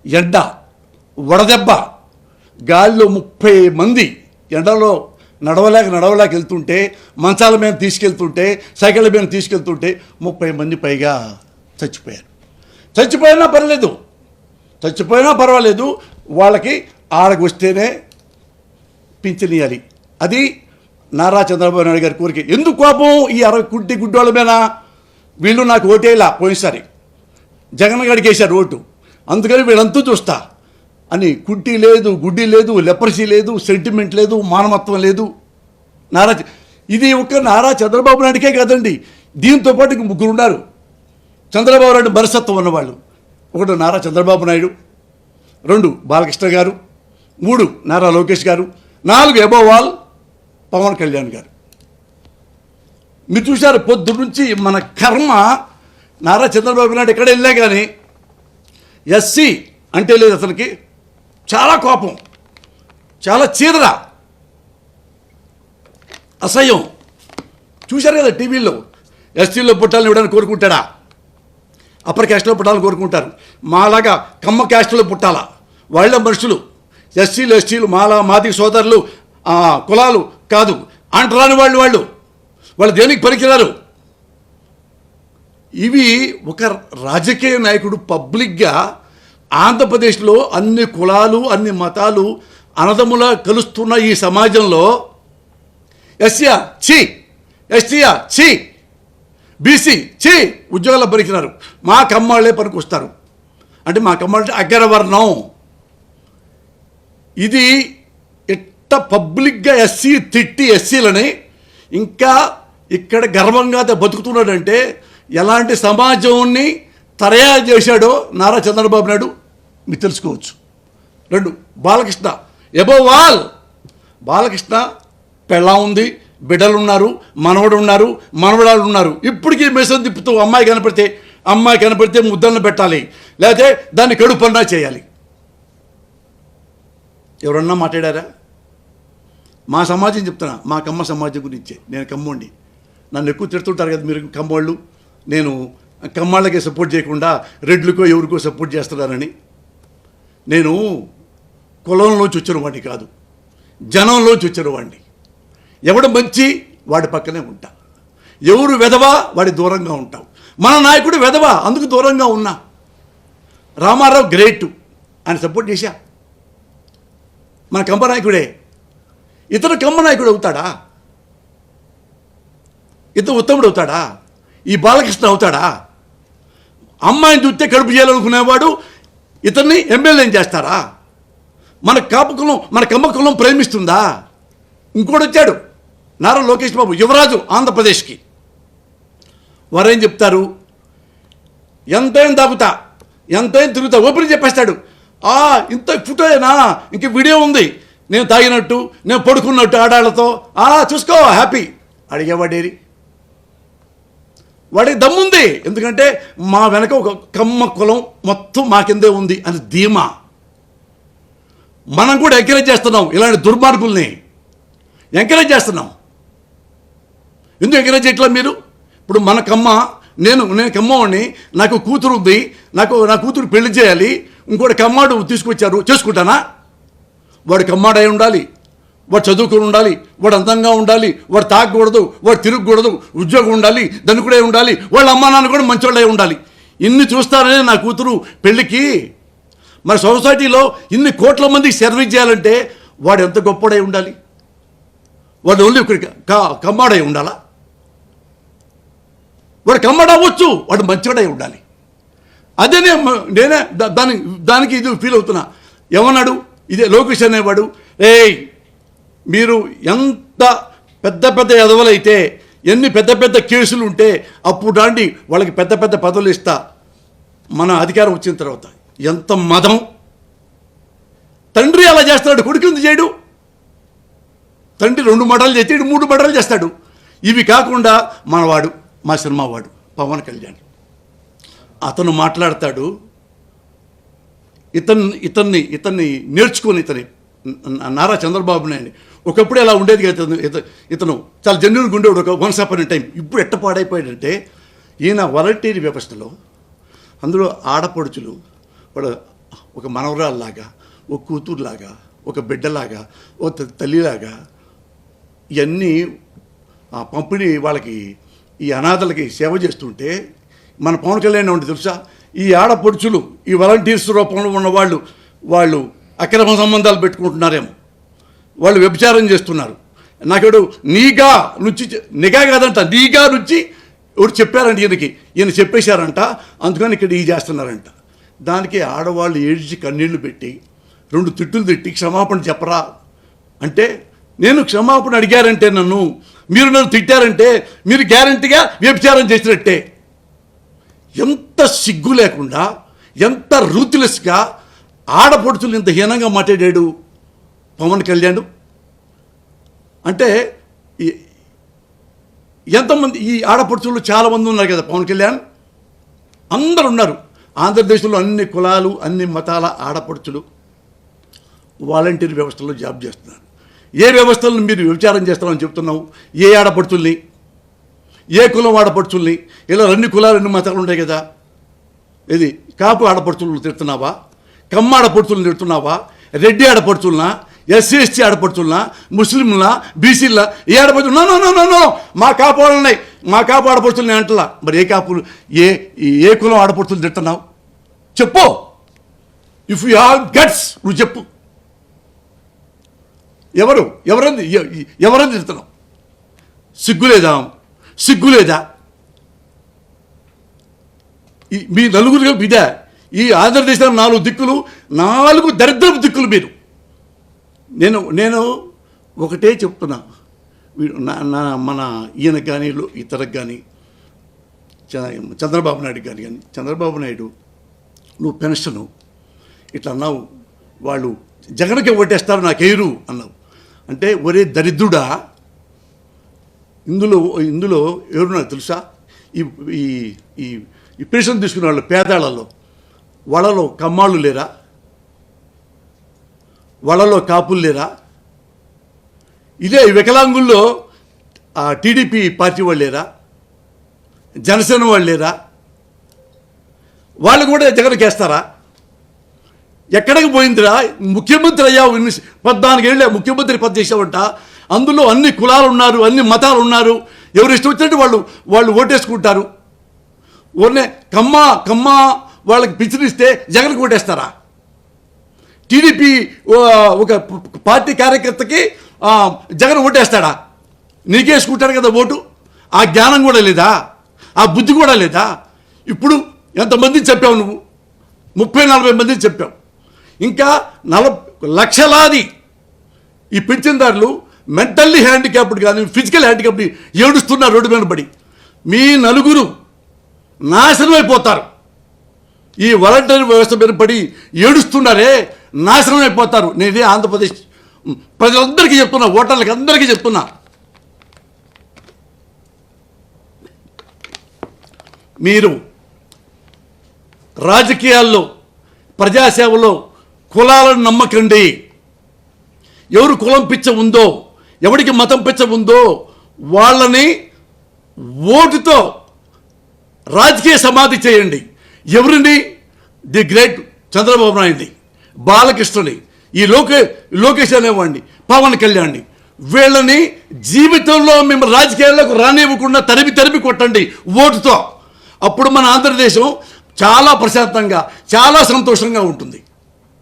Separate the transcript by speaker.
Speaker 1: ఎండ, వడదెబ్బ, గాలిలో 30 మంది ఎండలో నడవలేక వెళ్తుంటే, మంచాల మీద తీసుకెళ్తుంటే, సైకిళ్ళ మీద తీసుకెళ్తుంటే 30 మంది పైగా చచ్చిపోయారు. చచ్చిపోయినా పర్వాలేదు, వాళ్ళకి ఆడకు వస్తేనే పింఛన్ ఇవ్వాలి. అది నారా చంద్రబాబు నాయుడు గారి కోరిక. ఎందుకు కోపం ఈ 60 గుడ్డోళ్ళ మీద? వీళ్ళు నాకు ఓటేలా పోయినసారి జగన్ గడికి వేశారు ఓటు, అందుకని వీళ్ళంతా చూస్తా అని. కుంటి లేదు, గుడ్డి లేదు, లెపరసీ లేదు, సెంటిమెంట్ లేదు, మానవత్వం లేదు. ఇది ఒక నారా చంద్రబాబు నాయుడికే కాదండి, దీంతో పాటు 3 ఉన్నారు చంద్రబాబు నాయుడు మనస్తత్వం ఉన్నవాళ్ళు. 1 నారా చంద్రబాబు నాయుడు, 2 బాలకృష్ణ గారు, 3 నారా లోకేష్ గారు, 4 అబోవ్ ఆల్ పవన్ కళ్యాణ్ గారు. మీరు చూశారు పొద్దు నుంచి మన కర్మ. నారా చంద్రబాబు నాయుడు ఎక్కడ వెళ్ళా కానీ ఎస్సీ అంటే లేదు అతనికి, చాలా కోపం, చాలా చీదర, అసహ్యం. చూశారు కదా టీవీలో. ఎస్సీలో పుట్టాలని ఇవ్వడానికి కోరుకుంటాడా? అప్పర్ క్యాస్ట్లో పుట్టాలని కోరుకుంటారు. మాలాగా కమ్మ క్యాస్ట్లో పుట్టాలా? వాళ్ళ మనుషులు ఎస్సీలు మాది సోదరులు కులాలు కాదు అంటరాని వాళ్ళు దేనికి పనికిరారు. ఇవి ఒక రాజకీయ నాయకుడు పబ్లిక్గా ఆంధ్రప్రదేశ్లో అన్ని కులాలు అన్ని మతాలు అనదములా కలుస్తున్న ఈ సమాజంలో ఎస్సీయా ఛీ, ఎస్టీయా ఛీ, బీసీ ఛీ, ఉద్యోగాల పనికిరారు, మా కమ్మాళ్ళే పనికొస్తారు అంటే మా కమ్మాళ్ళే అగ్రవర్ణం. ఇది ఎట్ట పబ్లిక్గా ఎస్సీ తిట్టి ఎస్సీలని ఇంకా ఇక్కడ గర్వంగా బతుకుతున్నాడంటే ఎలాంటి సమాజాన్ని తయారు చేశాడో నారా చంద్రబాబు నాయుడు మీరు తెలుసుకోవచ్చు. 2 బాలకృష్ణ అబోవ్ ఆల్. బాలకృష్ణ పెళ్ళా ఉంది, బిడ్డలు ఉన్నారు, మనవడు ఉన్నారు, మనవడాలు ఉన్నారు. ఇప్పటికీ మెసేజ్ తిప్పుతూ అమ్మాయి కనపడితే ముద్దలను పెట్టాలి, లేకపోతే దాన్ని కడుపన్నా చేయాలి. ఎవరన్నా మాట్లాడారా? మా సమాజం చెప్తున్నా, మా కమ్మ సమాజం గురించే. నేను కమ్మోండి, నన్ను ఎక్కువ తిడుతుంటారు కదా మీరు కమ్మోళ్ళు, నేను కమ్మాళ్ళకే సపోర్ట్ చేయకుండా రెడ్లకో ఎవరికో సపోర్ట్ చేస్తున్నానని. నేను కులంలోంచి వచ్చిన వాడిని కాదు, జనంలోంచి వచ్చిన వాడిని. ఎవడు మంచి వాడి పక్కనే ఉంటా, ఎవరు వెధవా వాడి దూరంగా ఉంటావు. మన నాయకుడు వెధవా, అందుకు దూరంగా ఉన్నా. రామారావు గ్రేట్, ఆయన సపోర్ట్ చేశా, మన కమ్మ నాయకుడే. ఇతను కమ్మ నాయకుడు అవుతాడా? ఇతను ఉత్తముడు అవుతాడా? ఈ బాలకృష్ణ అవుతాడా? అమ్మాయిని చూస్తే కడుపు చేయాలనుకునేవాడు ఇతన్ని ఎమ్మెల్యేని చేస్తారా? మన కాపుకులం మన కమ్మ కులం ప్రేమిస్తుందా? ఇంకోటి వచ్చాడు నారా లోకేష్ బాబు, యువరాజు ఆంధ్రప్రదేశ్కి. వారేం చెప్తారు? ఎంతైనా తాగుతా, ఎంతైనా తిరుగుతా, ఓపెన్ చెప్పేస్తాడు. ఇంత ఫోటోయేనా, ఇంక వీడియో ఉంది నేను తాగినట్టు, నేను పడుకున్నట్టు ఆడాళ్ళతో, చూసుకో హ్యాపీ. అడిగేవాడేరి? వాడికి దమ్ముంది, ఎందుకంటే మా వెనక ఒక కమ్మ కులం మొత్తం మా కిందే ఉంది అని ధీమా. మనం కూడా ఎంకరేజ్ చేస్తున్నాం, ఇలాంటి దుర్మార్గుల్ని ఎంకరేజ్ చేస్తున్నాం. ఎందుకు ఎంకరేజ్ చేయట్లా మీరు? ఇప్పుడు మన కమ్మ, నేను కమ్మవాడిని, నాకు కూతురు ఉంది, నా కూతురు పెళ్లి చేయాలి, ఇంకోటి కమ్మాడు తీసుకొచ్చారు, చేసుకుంటానా? వాడు కమ్మాడై ఉండాలి, వాడు చదువుకుని ఉండాలి, వాడు అందంగా ఉండాలి, వాడు తాగకూడదు, వాడు తిరగకూడదు, ఉద్యోగం ఉండాలి, ధనికుడే ఉండాలి, వాళ్ళ అమ్మా నాన్న కూడా మంచోళ్ళై ఉండాలి. ఇన్ని చూస్తారనే నా కూతురు పెళ్ళికి. మరి సొసైటీలో ఇన్ని కోట్ల మందికి సర్వీస్ చేయాలంటే వాడు ఎంత గొప్పడై ఉండాలి? వాడు ఓన్లీ కమ్మాడై ఉండాలా? వాడు కమ్మాడు అవ్వచ్చు, వాడు మంచోడై ఉండాలి. అదే నేనే దానికి ఇది ఫీల్ అవుతున్నా. ఏమన్నాడు ఇదే లోకేష్ అనేవాడు, మీరు ఎంత పెద్ద ఎదవలైతే, ఎన్ని పెద్ద కేసులు ఉంటే అప్పుడు రాండి వాళ్ళకి పెద్ద పదవులు ఇస్తా. మన అధికారం వచ్చిన తర్వాత ఎంత మదం! తండ్రి అలా చేస్తాడు, కొడుకు ఎందుకు చేయడు? తండ్రి 2 మర్డర్లు చేస్తే 3 మర్డర్లు చేస్తాడు. ఇవి కాకుండా మనవాడు, మా సినిమా వాడు పవన్ కళ్యాణ్, అతను మాట్లాడతాడు. ఇతన్ని నేర్చుకొని నారా చంద్రబాబు నాయుడు ఒకప్పుడు ఎలా ఉండేది కదా, ఇతను చాలా జెన్యున్గా ఉండేవాడు ఒక వన్స్ అపాన్ టైం. ఇప్పుడు ఎట్ట పాడైపోయాడంటే, ఈయన వాలంటీర్ వ్యవస్థలో అందులో ఆడపడుచులు ఒక మనవరాల్లాగా, ఒక కూతురులాగా, ఒక బిడ్డలాగా, ఒక తల్లిలాగా ఇవన్నీ పంపిణీ వాళ్ళకి ఈ అనాథలకి సేవ చేస్తుంటే మన పవన్ కళ్యాణ్ ఉండి తెలుసా, ఈ ఆడపడుచులు ఈ వాలంటీర్స్ రూపంలో ఉన్న వాళ్ళు అక్రమ సంబంధాలు పెట్టుకుంటున్నారేమో, వాళ్ళు వ్యభిచారం చేస్తున్నారు. నాకేడు నిఘా కాదంట, నీగా నుంచి ఎవరు చెప్పారంట ఈయన చెప్పేశారంట, అందుకని ఇక్కడ ఈ చేస్తున్నారంట. దానికి ఆడవాళ్ళు ఏడ్చి కన్నీళ్లు పెట్టి 2 తిట్టులు తిట్టి క్షమాపణ చెప్పరా అంటే, నేను క్షమాపణ అడిగారంటే మీరు నన్ను తిట్టారంటే మీరు గ్యారంటీగా వ్యభిచారం చేసినట్టే. ఎంత సిగ్గు లేకుండా, ఎంత రూత్లెస్గా ఆడపడుచులు ఇంత హీనంగా మాట్లాడాడు పవన్ కళ్యాణ్. అంటే ఎంతమంది ఈ ఆడపడుచులు చాలామంది ఉన్నారు కదా పవన్ కళ్యాణ్, అందరు ఉన్నారు. ఆంధ్రదేశంలో అన్ని కులాలు అన్ని మతాల ఆడపడుచులు వాలంటీర్ వ్యవస్థలో జాబ్ చేస్తున్నారు. ఏ వ్యవస్థలను మీరు వ్యభిచారం చేస్తామని చెప్తున్నావు? ఏ ఆడపడుచుల్ని, ఏ కులం ఆడపడుచుల్ని? ఇలా 2 కులాలు 2 మతాలు ఉంటాయి కదా. ఇది కాపు ఆడపడుచులను తిడుతున్నావా, కమ్మ ఆడపడుచులను తిడుతున్నావా, రెడ్డి ఆడపడుచులనా, ఎస్సీ ఎస్టీ ఆడపడుచులనా, ముస్లింలా, బీసీలా? ఏ ఆడపడుచు నో మా కాపు వాళ్ళని, మా కాపు ఆడపడుచులని అంటలా. మరి ఏ కాపులు ఏ కులం ఆడపడుచులు తిడుతున్నావు చెప్పు. ఇఫ్ యూ హావ్ గట్స్ నువ్వు చెప్పు. ఎవరని తిడుతున్నావు? సిగ్గులేదా? మీ నలుగురు ఇదే ఈ ఆంధ్రదేశం 4 దిక్కులు, 4 దరిద్రపు దిక్కులు మీరు. నేను ఒకటే చెప్తున్నా, మన ఈయనకు కానీ ఇతరకు కానీ చంద్రబాబు నాయుడు కానీ చంద్రబాబు నాయుడు నువ్వు పెన్షను ఇట్లా అన్నావు, వాళ్ళు జగన్కి ఓటేస్తారు నాకెయ్యరు అన్నావు. అంటే ఒరే దరిద్రుడా, ఇందులో ఎవరున్నా తెలుసా? ఈ పెన్షన్ తీసుకునే వాళ్ళు పేదాళ్ళలో, వాళ్ళలో కమ్మాళ్ళు లేరా? వాళ్ళలో కాపులు లేరా? ఇదే వికలాంగుల్లో టీడీపీ పార్టీ వాళ్ళు లేరా? జనసేన వాళ్ళు లేరా? వాళ్ళు కూడా జగన్కి వేస్తారా? ఎక్కడికి పోయిందిరా? ముఖ్యమంత్రి అయ్యావు, 14 ఏళ్ళే ముఖ్యమంత్రి పదవి చేసావంట. అందులో అన్ని కులాలు ఉన్నారు, అన్ని మతాలు ఉన్నారు. ఎవరు ఇష్టం వచ్చినట్టు వాళ్ళు ఓటేసుకుంటారు. ఓన్నే కమ్మ వాళ్ళకి పిచ్చినిస్తే జగన్కి ఓటేస్తారా? టీడీపీ ఒక పార్టీ కార్యకర్తకి జగన్ ఓటేస్తాడా? నీకేసుకుంటాడు కదా ఓటు. ఆ జ్ఞానం కూడా లేదా? ఆ బుద్ధి కూడా లేదా? ఇప్పుడు ఎంతమందిని చెప్పావు నువ్వు? 30-40 మందిని చెప్పావు. ఇంకా 40 లక్షలాది ఈ పింఛన్దారులు మెంటల్లీ హ్యాండిక్యాప్డ్ కానీ ఫిజికల్ హ్యాండిక్యాప్డ్ ఏడుస్తున్నారు రోడ్డు మీద పడి. మీ నలుగురు నాశనం అయిపోతారు. ఈ వాలంటీర్ వ్యవస్థ మీద పడి ఏడుస్తున్నారే, నాశనం అయిపోతారు. నేనే ఆంధ్రప్రదేశ్ ప్రజలందరికీ చెప్తున్నా, ఓటర్లకి అందరికీ చెప్తున్నా, మీరు రాజకీయాల్లో ప్రజాసేవలో కులాలను నమ్మకండి. ఎవరు కులం పిచ్చ ఉందో, ఎవరికి మతం పిచ్చ ఉందో వాళ్ళని ఓటుతో రాజకీయ సమాధి చేయండి. ఎవరిని? ది గ్రేట్ చంద్రబాబు నాయుడిని, బాలకృష్ణని, ఈ లోకేష్ అనేవాడిని, పవన్ కళ్యాణ్ని. వీళ్ళని జీవితంలో మేము రాజకీయాల్లోకి రానివ్వకుండా తరిమి కొట్టండి ఓటుతో. అప్పుడు మన ఆంధ్రదేశం చాలా ప్రశాంతంగా, చాలా సంతోషంగా ఉంటుంది.